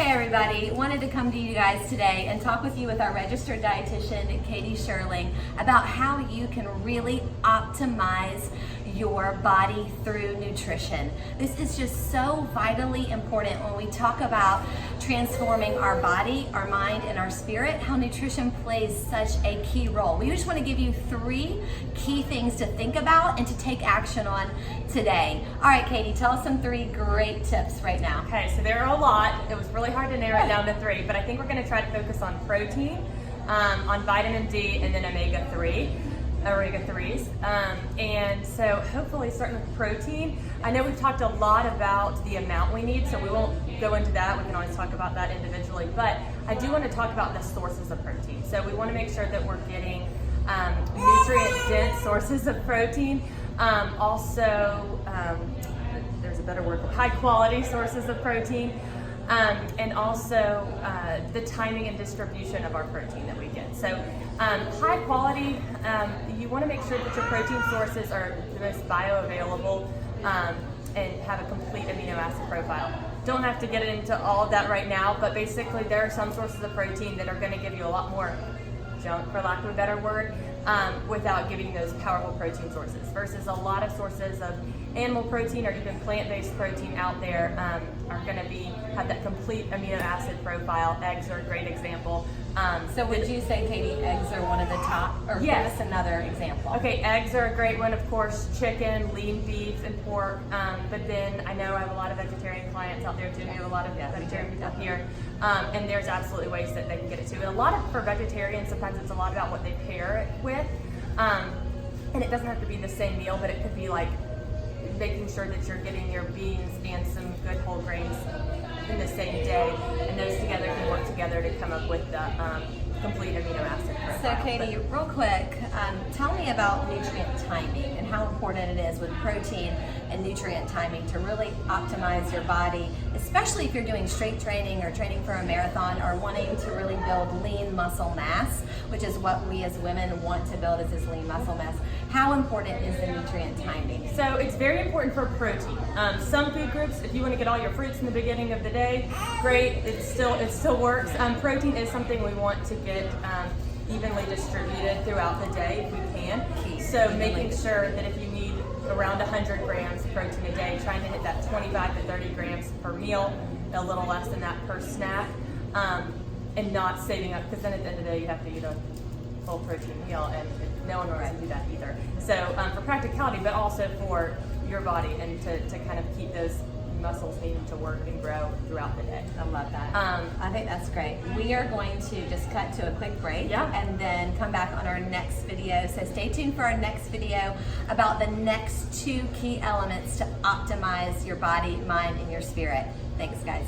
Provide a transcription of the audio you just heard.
Hey everybody, wanted to come to you guys today and talk with you with our registered dietitian, Katie Sherling, about how you can really optimize your body through nutrition. This is just so vitally important when we talk about transforming our body, our mind, and our spirit, how nutrition plays such a key role. We just want to give you 3 key things to think about and to take action on today. All right, Katie, tell us some 3 great tips right now. Okay, so there are a lot. It was really hard to narrow it down to 3, but I think we're going to try to focus on protein, on vitamin D, and then omega-3s. And so hopefully starting with protein, I know we've talked a lot about the amount we need, so we won't go into that. We can always talk about that individually, but I do want to talk about the sources of protein. So we want to make sure that we're getting nutrient-dense sources of protein. There's a better word, high quality sources of protein, and also the timing and distribution of our protein that we get. So high quality, you want to make sure that your protein sources are the most bioavailable and have a complete amino acid profile. Don't have to get into all of that right now, but basically there are some sources of protein that are going to give you a lot more junk, for lack of a better word, without giving those powerful protein sources, versus a lot of sources of animal protein or even plant-based protein out there are going to have that complete amino acid profile. Eggs are a great example. So would you say, Katie, eggs are one of the top, or Yes. give us another example? Okay, eggs are a great one, of course, chicken, lean beef, and pork, but then I know I have a lot of vegetarian clients out there too. We have a lot of vegetarian people here, and there's absolutely ways that they can get it too. And a lot of, for vegetarians, sometimes it's a lot about what they pair it with, and it doesn't have to be the same meal, but it could be like making sure that you're getting your beans and some good whole grains in the same day, and those together can work together to come up with the complete amino acid profile. So Katie, real quick, tell me about nutrient timing and how important it is with protein and nutrient timing to really optimize your body, especially if you're doing strength training or training for a marathon or wanting to really build lean muscle mass, which is what we as women want to build, is this lean muscle mass. How important is the nutrient timing? So it's very important for protein. Some food groups, if you want to get all your fruits in the beginning of the day, great, it still works. Protein is something we want to get evenly distributed throughout the day if we can. So making sure that if you need around 100 grams of protein a day, trying to hit that 25 to 30 grams per meal, a little less than that per snack, and not saving up, because then at the end of the day you have to eat a full protein meal, and no one wants to do that either. So for practicality, but also for your body, and to kind of keep those muscles needing to work and grow throughout the day. I love that. I think that's great. We are going to just cut to a quick break and then come back on our next video. So stay tuned for our next video about the next 2 key elements to optimize your body, mind, and your spirit. Thanks, guys.